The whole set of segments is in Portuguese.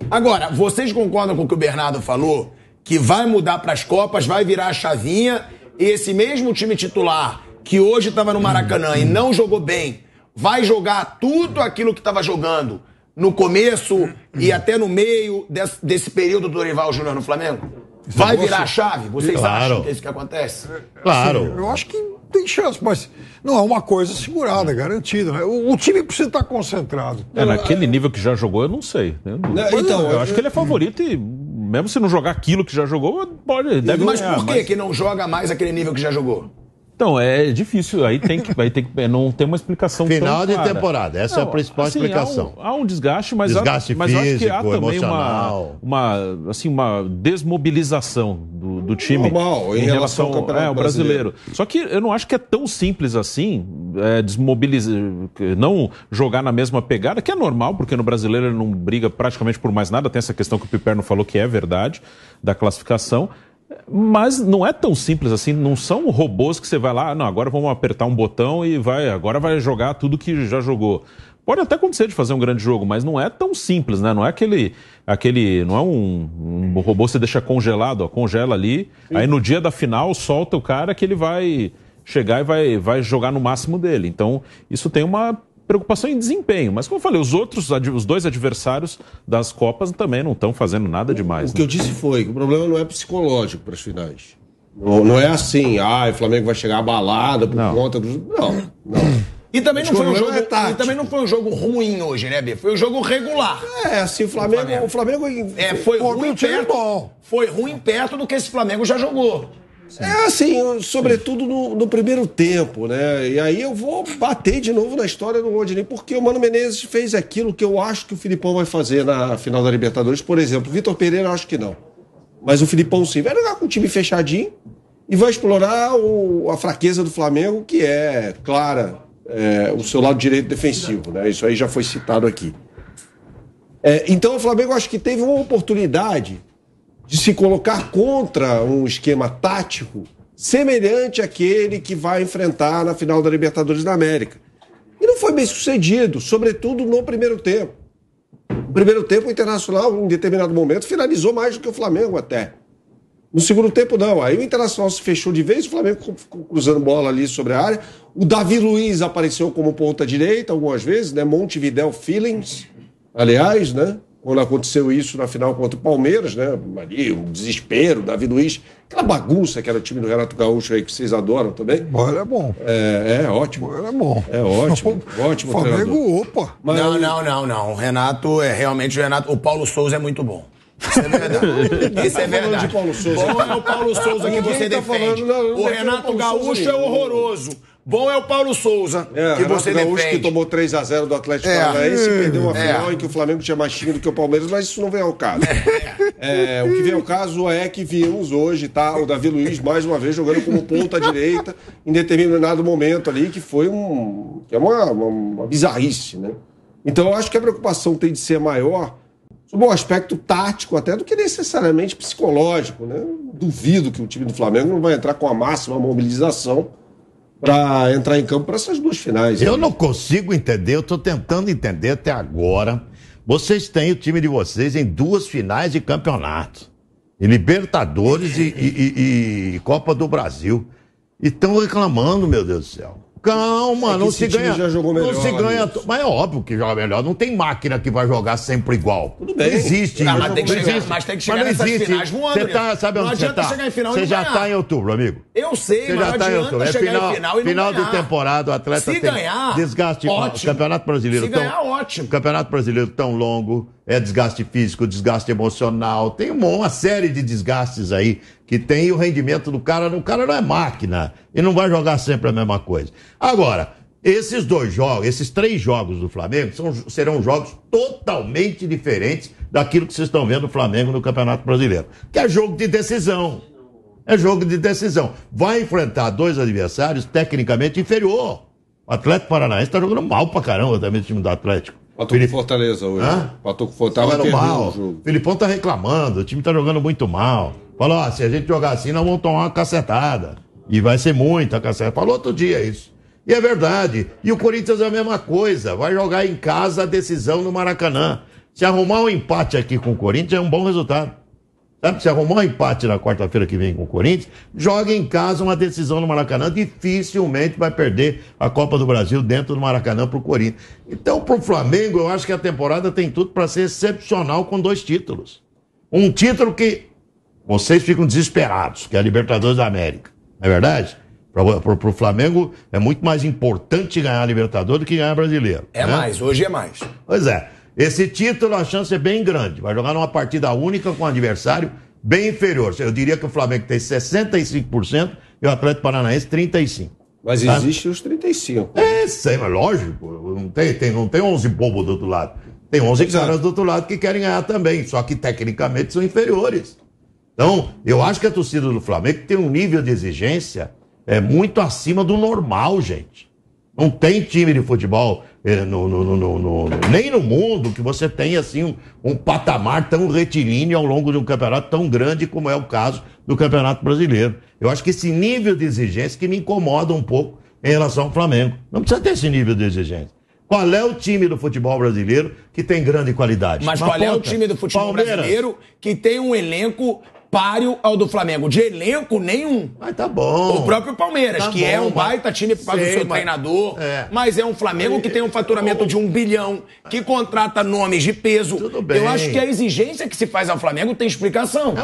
Agora, vocês concordam com o que o Bernardo falou? Que vai mudar para as Copas, vai virar a chavinha, e esse mesmo time titular, que hoje estava no Maracanã e não jogou bem, vai jogar tudo aquilo que estava jogando no começo e até no meio desse período do Dorival Júnior no Flamengo? Vai virar a chave? Vocês acham que é isso que acontece? Claro. Sim, eu acho que tem chance, mas não é uma coisa segurada, garantida. Né? O time precisa estar concentrado. Naquele nível que já jogou, eu não sei. Eu acho que ele é favorito e mesmo se não jogar aquilo que já jogou, deve mas ganhar. Mas por que não joga mais aquele nível que já jogou? Então, é difícil. Aí tem que não tem uma explicação final tão clara. De temporada, essa é a principal explicação. Há um desgaste, mas físico, eu acho que há também uma desmobilização do time normal, em relação ao Campeonato brasileiro. Só que eu não acho que é tão simples assim desmobilizar, não jogar na mesma pegada, que é normal, porque no brasileiro ele não briga praticamente por mais nada. Tem essa questão que o Piperno falou que é verdade, da classificação. Mas não é tão simples assim, não são robôs que você vai lá, não, agora vamos apertar um botão e agora vai jogar tudo que já jogou. Pode até acontecer de fazer um grande jogo, mas não é tão simples, né? Não é não é um robô que você deixa congelado, congela ali, aí no dia da final solta o cara que ele vai chegar e vai jogar no máximo dele. Então, isso tem uma preocupação em desempenho. Mas, como eu falei, os dois adversários das Copas também não estão fazendo nada demais. O que eu disse foi que o problema não é psicológico para as finais. Não é assim, o Flamengo vai chegar abalado por conta dos... Não. E também não foi um jogo ruim hoje, né, B? Foi um jogo regular. Assim, o Flamengo foi ruim perto do que esse Flamengo já jogou. Sim. Assim, sobretudo no primeiro tempo, né? E aí eu vou bater de novo na história do Rodinei, porque o Mano Menezes fez aquilo que eu acho que o Filipão vai fazer na final da Libertadores. Por exemplo, o Vitor Pereira eu acho que não. Mas o Filipão sim. Vai jogar com o time fechadinho e vai explorar a fraqueza do Flamengo, que é clara, o seu lado direito defensivo, né? Isso aí já foi citado aqui. Então o Flamengo acho que teve uma oportunidade de se colocar contra um esquema tático semelhante àquele que vai enfrentar na final da Libertadores da América. E não foi bem sucedido, sobretudo no primeiro tempo. No primeiro tempo, o Internacional, em determinado momento, finalizou mais do que o Flamengo até. No segundo tempo, não. Aí o Internacional se fechou de vez, o Flamengo ficou cruzando bola ali sobre a área. O Davi Luiz apareceu como ponta-direita algumas vezes, né? Montevidéu Feelings, aliás, né? Quando aconteceu isso na final contra o Palmeiras, né? Ali, um desespero, Davi Luiz, aquela bagunça que era o time do Renato Gaúcho aí, que vocês adoram também. Ele é bom. Ótimo. Ele é bom. É ótimo, ótimo Flamengo, treinador. opa. Mas... Não. O Renato o Paulo Souza é muito bom. Isso é verdade. Isso é verdade. De Paulo Souza. Bom é o Paulo Souza que você defende. O Renato Gaúcho é horroroso. Bom é o Paulo Souza, que você Gaúcho defende. Que tomou 3-0 do Atlético Paranaense e perdeu uma final em que o Flamengo tinha mais time do que o Palmeiras, mas isso não vem ao caso. O que vem ao caso é que vimos hoje, o Davi Luiz mais uma vez jogando como ponta-direita em determinado momento ali, que foi uma bizarrice, né? Então eu acho que a preocupação tem de ser maior sobre o aspecto tático até do que necessariamente psicológico, né? Duvido que o time do Flamengo não vai entrar com a máxima mobilização para entrar em campo para essas duas finais. Eu não consigo entender, eu estou tentando entender até agora. Vocês têm o time de vocês em duas finais de campeonato. Em Libertadores e Copa do Brasil. E estão reclamando, meu Deus do céu. Calma, não se ganha. Já jogou melhor, não se ganha. Mas é óbvio que joga melhor. Não tem máquina que vai jogar sempre igual. Tudo bem. Não existe. Mas tem que chegar nessas finais voando. Sabe onde você tá? Chegar em final você e já ganhar. Está em outubro, amigo. Eu sei, você mas já não tá adianta chegar em final e não final ganhar. de temporada, o atleta se tem ganhar, desgaste. ótimo. O Campeonato Brasileiro se ganhar, ótimo. O Campeonato Brasileiro tão longo, desgaste físico, desgaste emocional, tem uma série de desgastes aí que tem o rendimento do cara. O cara não é máquina e não vai jogar sempre a mesma coisa. Agora, esses 3 jogos do Flamengo serão jogos totalmente diferentes daquilo que vocês estão vendo do Flamengo no Campeonato Brasileiro, que é jogo de decisão. É jogo de decisão. Vai enfrentar 2 adversários tecnicamente inferior. O Atlético Paranaense está jogando mal pra caramba também, o time do Atlético. Patou com Fortaleza hoje. Patou com Fortaleza. Jogando mal. O Filipão tá reclamando, o time tá jogando muito mal. Falou, se a gente jogar assim, nós vamos tomar uma cacetada. E vai ser muita cacetada. Falou outro dia isso. E é verdade. E o Corinthians é a mesma coisa. Vai jogar em casa a decisão no Maracanã. Se arrumar um empate aqui com o Corinthians, é um bom resultado. Sabe? Se arrumar um empate na quarta-feira que vem com o Corinthians, joga em casa uma decisão no Maracanã, dificilmente vai perder a Copa do Brasil dentro do Maracanã pro Corinthians. Então, pro Flamengo, eu acho que a temporada tem tudo para ser excepcional com 2 títulos. Um título que vocês ficam desesperados, que é a Libertadores da América. Não é verdade? Pro Flamengo é muito mais importante ganhar a Libertadores do que ganhar Brasileiro. É, né? Mais, hoje é mais. Pois é. Esse título, a chance é bem grande. Vai jogar numa partida única com um adversário bem inferior. Eu diria que o Flamengo tem 65% e o Atlético Paranaense 35%. Mas tá? Existem os 35%. Sei, mas lógico. Não tem 11 bobos do outro lado. Tem 11 caras do outro lado que querem ganhar também. Só que tecnicamente são inferiores. Então, eu acho que a torcida do Flamengo tem um nível de exigência muito acima do normal, gente. Não tem time de futebol nem no mundo que você tenha assim um patamar tão retilíneo ao longo de um campeonato tão grande como é o caso do Campeonato Brasileiro. Eu acho que esse nível de exigência que me incomoda um pouco em relação ao Flamengo. Não precisa ter esse nível de exigência. Qual é o time do futebol brasileiro que tem grande qualidade? Mas qual é o time do futebol brasileiro que tem um elenco páreo ao do Flamengo? De elenco, nenhum. Mas tá bom. O próprio Palmeiras, tá que bom, é um baita time por causa do seu treinador, mas é um Flamengo que tem um faturamento de 1 bilhão, que contrata nomes de peso. Tudo bem. Eu acho que a exigência que se faz ao Flamengo tem explicação.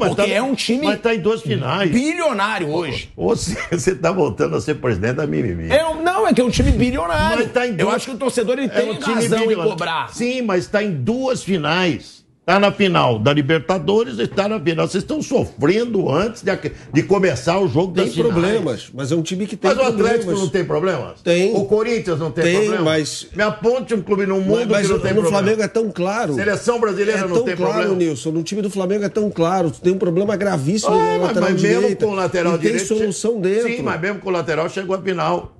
Porque é um time mas tá em 2 finais. Bilionário hoje. Ou você tá voltando a ser presidente da mimimi. Não, é que é um time bilionário. Mas tá em Eu acho que o torcedor ele tem razão em cobrar. Sim, mas tá em 2 finais. Está na final da Libertadores e está na final. Vocês estão sofrendo antes de começar o jogo das finais. Tem problemas, mas é um time que tem problemas. Mas o problemas. Atlético não tem problemas? Tem. O Corinthians não tem problemas? Mas... Me aponte um clube no mundo que não tem problema. No Flamengo é tão claro. Seleção brasileira não tem problema? É tão claro, Nilson. No time do Flamengo é tão claro. Tem um problema gravíssimo no lateral direito. Mesmo com o lateral direito... tem solução dentro. Sim, mas mesmo com o lateral chegou à final.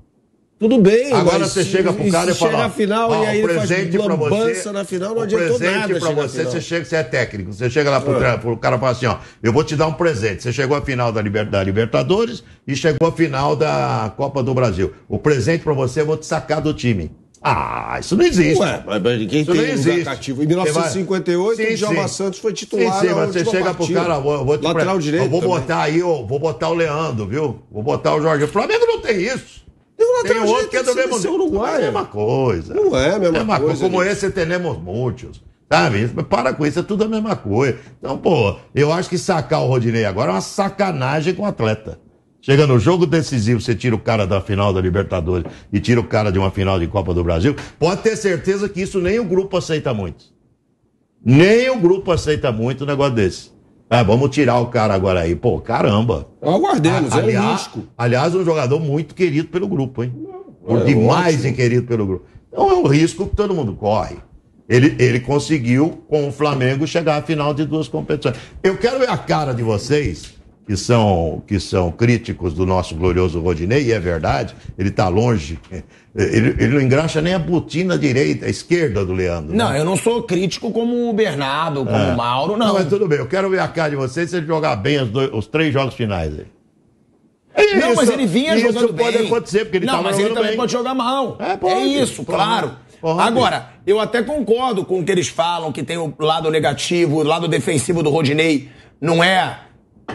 Tudo bem, agora você chega pro cara e fala... Chega a final e aí ele faz lambança na final, não adiantou nada. Presente pra você é técnico. Você chega lá pro cara e fala assim, eu vou te dar um presente. Você chegou à final da Libertadores e chegou à final da Copa do Brasil. O presente pra você, eu vou te sacar do time. Isso não existe. Ué, mas ninguém tem lugar cativo. Em 1958, o Djalma Santos foi titular. Sim, mas você chega pro cara, lateral direito. Eu vou botar aí, vou botar o Leandro, viu? Vou botar o Jorge. O Flamengo não tem isso. Tem outro que é do mesmo Uruguai. É a mesma coisa. Não é a mesma coisa. Como esse, temos muitos. Sabe? Para com isso, é tudo a mesma coisa. Então, eu acho que sacar o Rodinei agora é uma sacanagem com o atleta. Chega no jogo decisivo, você tira o cara da final da Libertadores e tira o cara de uma final de Copa do Brasil, pode ter certeza que isso nem o grupo aceita muito. Nem o grupo aceita muito um negócio desse. Vamos tirar o cara agora aí. Caramba. Aguardemos, é um risco. Aliás, um jogador muito querido pelo grupo, hein? Demais e querido pelo grupo. Então é um risco que todo mundo corre. Ele conseguiu, com o Flamengo, chegar à final de 2 competições. Eu quero ver a cara de vocês, que são críticos do nosso glorioso Rodinei, e é verdade, ele tá longe. Ele não engraxa nem a botina direita, a esquerda do Leandro. Não, eu não sou crítico como o Bernardo, como o Mauro, não. Mas tudo bem, eu quero ver a cara de vocês se ele jogar bem os 3 jogos finais aí. Não, mas ele vinha jogando bem. Isso pode acontecer, porque ele não, mas ele também pode jogar mal. É isso, claro. Agora, eu até concordo com o que eles falam, que tem o lado negativo, o lado defensivo do Rodinei não é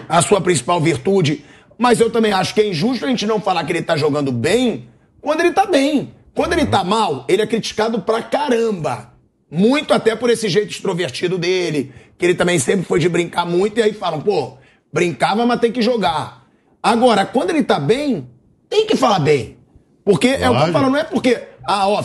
a sua principal virtude, mas eu também acho que é injusto a gente não falar que ele tá jogando bem quando ele tá bem. Quando ele tá mal, ele é criticado pra caramba. Muito até por esse jeito extrovertido dele, que ele também sempre foi de brincar muito, e aí falam, brincava, mas tem que jogar. Agora, quando ele tá bem, tem que falar bem. Porque é o que eu falo, não é porque,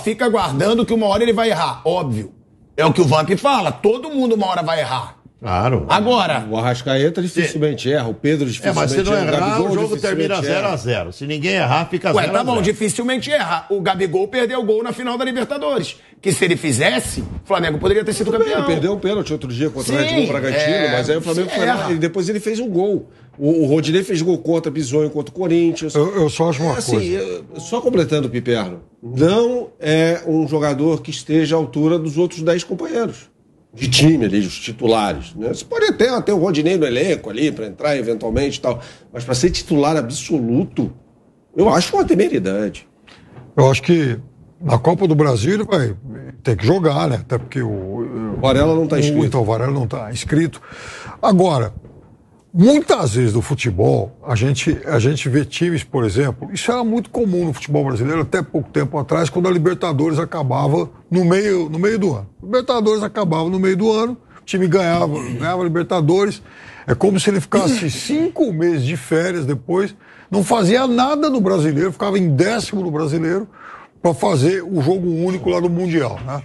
fica aguardando que uma hora ele vai errar. Óbvio. É o que o Vamp fala, todo mundo uma hora vai errar. Claro. Agora... O Arrascaeta dificilmente erra, o Pedro dificilmente erra. Mas se não errar, o jogo termina 0-0. Se ninguém errar, fica 0-0. Tá bom, dificilmente erra. O Gabigol perdeu o gol na final da Libertadores. Que se ele fizesse, o Flamengo poderia ter sido campeão. Ele perdeu um pênalti outro dia contra o Red Bull Bragantino, mas aí o Flamengo foi lá, e depois ele fez um gol. O Rodinei fez gol contra Bisonho, contra o Corinthians. Eu só acho uma coisa. Só completando o Piperno, não é um jogador que esteja à altura dos outros 10 companheiros de time ali, os titulares. Né? Você pode até ter o Rodinei no elenco ali para entrar eventualmente e tal, mas para ser titular absoluto, eu acho uma temeridade. Eu acho que na Copa do Brasil ele vai ter que jogar, né? Até porque o Varela não está inscrito. Então o Varela não está inscrito. Agora, muitas vezes no futebol, a gente vê times, por exemplo, isso era muito comum no futebol brasileiro até pouco tempo atrás, quando a Libertadores acabava no meio do ano. A Libertadores acabava no meio do ano, o time ganhava a Libertadores, é como se ele ficasse 5 meses de férias depois, não fazia nada no Brasileiro, ficava em 10º no Brasileiro para fazer o jogo único lá do Mundial, né?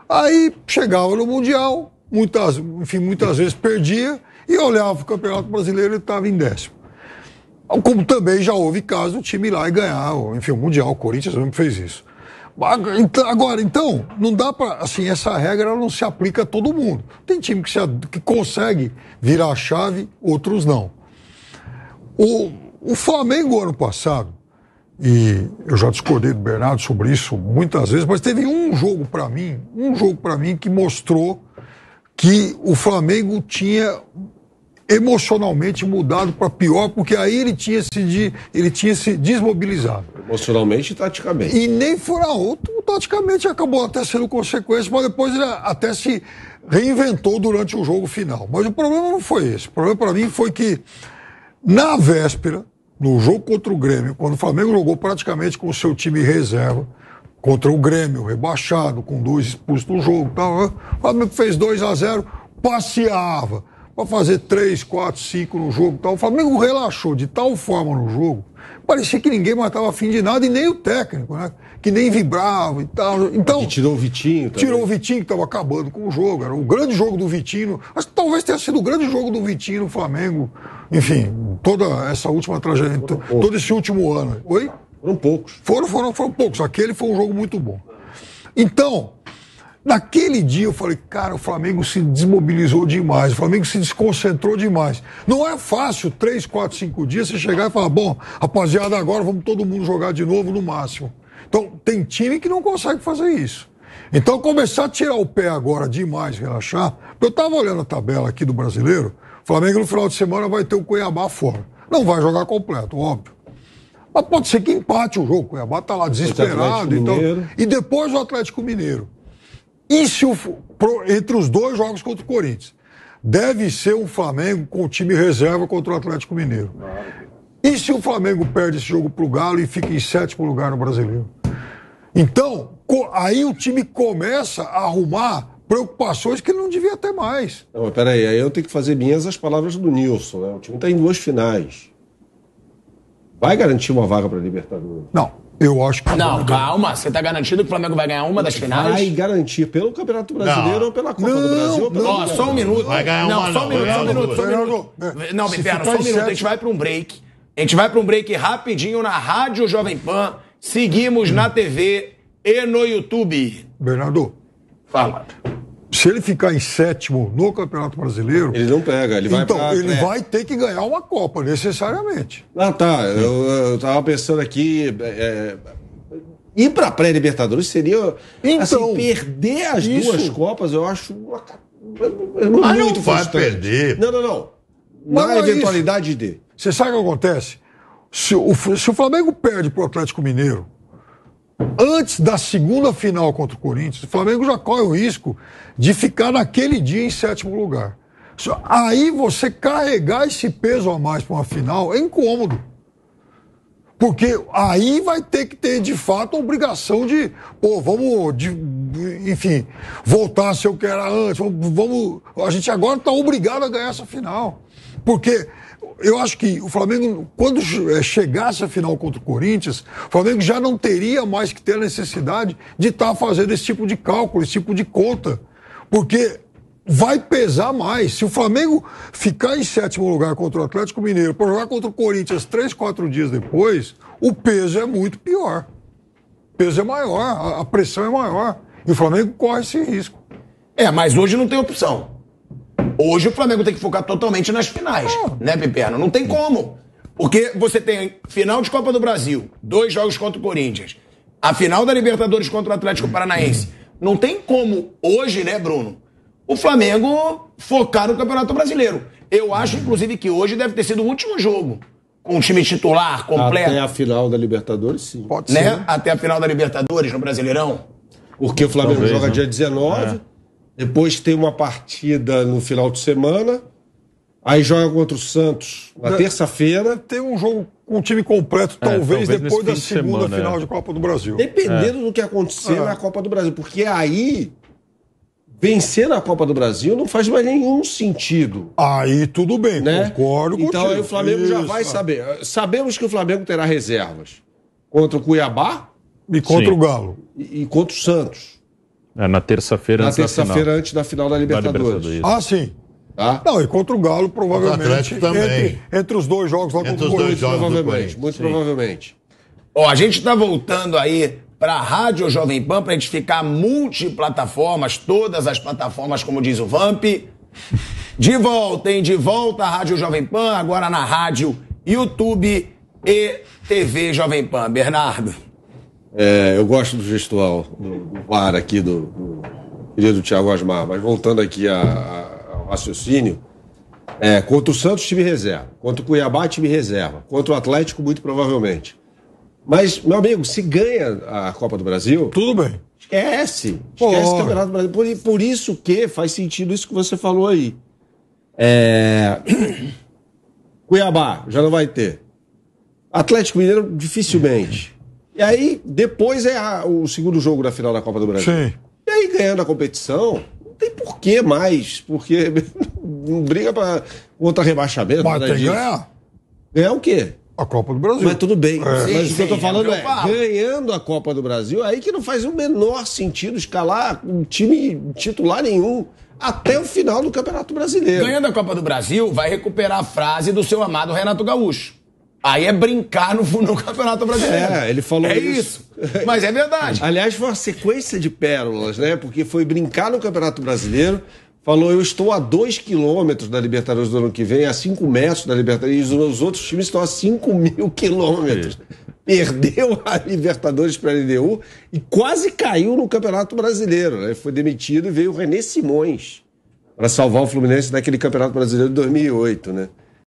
Aí chegava no Mundial, muitas vezes perdia, e olhava para o Campeonato Brasileiro e estava em 10º. Como também já houve caso do time ir lá e ganhar, enfim, o Mundial, o Corinthians mesmo fez isso. Agora, então, não dá para, assim, essa regra ela não se aplica a todo mundo. Tem time que consegue virar a chave, outros não. O Flamengo, ano passado, e eu já discordei do Bernardo sobre isso muitas vezes, mas teve um jogo para mim que mostrou que o Flamengo tinha emocionalmente mudado para pior, porque aí ele tinha se desmobilizado. Emocionalmente e taticamente. E nem fora outro, taticamente acabou até sendo consequência, mas depois ele até se reinventou durante o jogo final. Mas o problema não foi esse. O problema para mim foi que, na véspera, no jogo contra o Grêmio, quando o Flamengo jogou praticamente com o seu time reserva, contra o Grêmio, rebaixado, com 2 expulsos no jogo, tal, o Flamengo fez 2-0, passeava para fazer 3, 4, 5 no jogo, tal. O Flamengo relaxou de tal forma no jogo, parecia que ninguém mais estava afim de nada, e nem o técnico, né? Que nem vibrava e tal. Então, e tirou o Vitinho também. Tirou o Vitinho, que estava acabando com o jogo. Era o grande jogo do Vitinho. Mas talvez tenha sido o grande jogo do Vitinho no Flamengo. Enfim, toda essa última trajetória, todo esse último ano. Oi? Foram poucos. Foram poucos. Aquele foi um jogo muito bom. Então, naquele dia eu falei, cara, o Flamengo se desmobilizou demais, o Flamengo se desconcentrou demais. Não é fácil, 3, 4, 5 dias, você chegar e falar, bom, rapaziada, agora vamos todo mundo jogar de novo no máximo. Então, tem time que não consegue fazer isso. Então, começar a tirar o pé agora demais, relaxar, porque eu estava olhando a tabela aqui do Brasileiro, o Flamengo no final de semana vai ter o Cuiabá fora. Não vai jogar completo, óbvio. Mas pode ser que empate o jogo, o Cuiabá está lá desesperado. Então, e depois o Atlético Mineiro. E se entre os 2 jogos contra o Corinthians, deve ser um Flamengo com o time reserva contra o Atlético Mineiro. E se o Flamengo perde esse jogo pro Galo e fica em 7º lugar no Brasileiro? Então, aí o time começa a arrumar preocupações que ele não devia ter mais. Não, mas peraí, aí eu tenho que fazer minhas as palavras do Nilson, né? O time está em 2 finais. Vai garantir uma vaga para a Libertadores? Não, eu acho que... Não, calma. Você está garantido que o Flamengo vai ganhar uma das finais? Vai garantir pelo Campeonato Brasileiro ou pela Copa do Brasil? Ou pela Ó, só um minuto. Vai ganhar uma, só um minuto. Não, Piperno, só um minuto. A gente vai para um break. A gente vai para um break rapidinho na Rádio Jovem Pan. Seguimos na TV e no YouTube. Bernardo, fala. Se ele ficar em 7º no Campeonato Brasileiro... Ele não pega, ele vai então, ele vai ter que ganhar uma Copa, necessariamente. Ah, tá. Eu tava pensando aqui... ir pra pré-Libertadores seria... Então, assim, perder as 2 Copas, eu acho... Mas não vai perder. Não. Na eventualidade de... Você sabe o que acontece? Se o Flamengo perde pro Atlético Mineiro, antes da segunda final contra o Corinthians, o Flamengo já corre o risco de ficar naquele dia em 7º lugar. Aí você carregar esse peso a mais para uma final é incômodo. Porque aí vai ter que ter, de fato, a obrigação de, enfim, voltar a ser o que era antes. A gente agora está obrigado a ganhar essa final. Porque eu acho que o Flamengo, quando chegasse a final contra o Corinthians, o Flamengo já não teria mais que ter a necessidade de estar fazendo esse tipo de cálculo, esse tipo de conta. Porque vai pesar mais. Se o Flamengo ficar em 7º lugar contra o Atlético Mineiro para jogar contra o Corinthians 3, 4 dias depois, o peso é muito pior. O peso é maior, a pressão é maior. E o Flamengo corre esse risco. Mas hoje não tem opção. Hoje o Flamengo tem que focar totalmente nas finais, né, Piperno? Não tem como. Porque você tem final de Copa do Brasil, 2 jogos contra o Corinthians, a final da Libertadores contra o Atlético Paranaense. Não tem como hoje, né, Bruno, o Flamengo focar no Campeonato Brasileiro. Eu acho, inclusive, que hoje deve ter sido o último jogo com o time titular completo? Até a final da Libertadores, sim. Pode ser. Né? Até a final da Libertadores no Brasileirão? Porque o Flamengo Talvez, joga né? dia 19, depois tem uma partida no final de semana, aí joga contra o Santos na terça-feira. Tem um jogo com o time completo, talvez talvez depois nesse da fim de segunda semana, final de Copa do Brasil. Dependendo do que acontecer na Copa do Brasil. Porque aí, vencer na Copa do Brasil não faz mais nenhum sentido. Aí tudo bem, Né? concordo Então contigo. aí o Flamengo já Isso. vai saber. Sabemos que o Flamengo terá reservas contra o Cuiabá E contra Sim. o Galo. e contra o Santos. Na terça-feira Na antes da final. terça-feira antes da final da Libertadores. Ah, sim. Tá? Não, e contra o Galo, provavelmente. Atlético também. Entre os dois jogos lá Entre contra o os dois Corinthians. jogos. Provavelmente, Corinthians. muito provavelmente. Ó, a gente tá voltando aí pra Rádio Jovem Pan pra gente ficar multiplataformas, todas as plataformas, como diz o Vamp. De volta, hein? De volta à Rádio Jovem Pan, agora na rádio, YouTube e TV Jovem Pan. Bernardo. Eu gosto do gestual, do VAR aqui, do querido Thiago Asmar, mas voltando aqui ao raciocínio, contra o Santos, time reserva. Contra o Cuiabá, time reserva. Contra o Atlético, muito provavelmente. Mas, meu amigo, se ganha a Copa do Brasil, Tudo bem. esquece o Campeonato do Brasil. Por isso que faz sentido isso que você falou aí. Cuiabá, já não vai ter. Atlético Mineiro, dificilmente. E aí, depois o segundo jogo da final da Copa do Brasil. Sim. E aí, ganhando a competição, não tem porquê mais. Porque não briga contra rebaixamento. Mas nada tem que disso. ganhar Ganhar o quê? a Copa do Brasil. Mas tudo bem. É. Mas Sim, o que eu tô sim, falando é o que eu falo. ganhando a Copa do Brasil, aí que não faz o menor sentido escalar um time titular nenhum até o final do Campeonato Brasileiro. Ganhando a Copa do Brasil, vai recuperar a frase do seu amado Renato Gaúcho. Aí é brincar no Campeonato Brasileiro. Ele falou isso. Mas é verdade. Aliás, foi uma sequência de pérolas, né? Porque foi brincar no Campeonato Brasileiro, falou, eu estou a 2 quilômetros da Libertadores do ano que vem, a 5 metros da Libertadores, e os outros times estão a 5.000 quilômetros. Perdeu a Libertadores para a LDU e quase caiu no Campeonato Brasileiro, né? Foi demitido e veio o René Simões para salvar o Fluminense naquele Campeonato Brasileiro de 2008, né?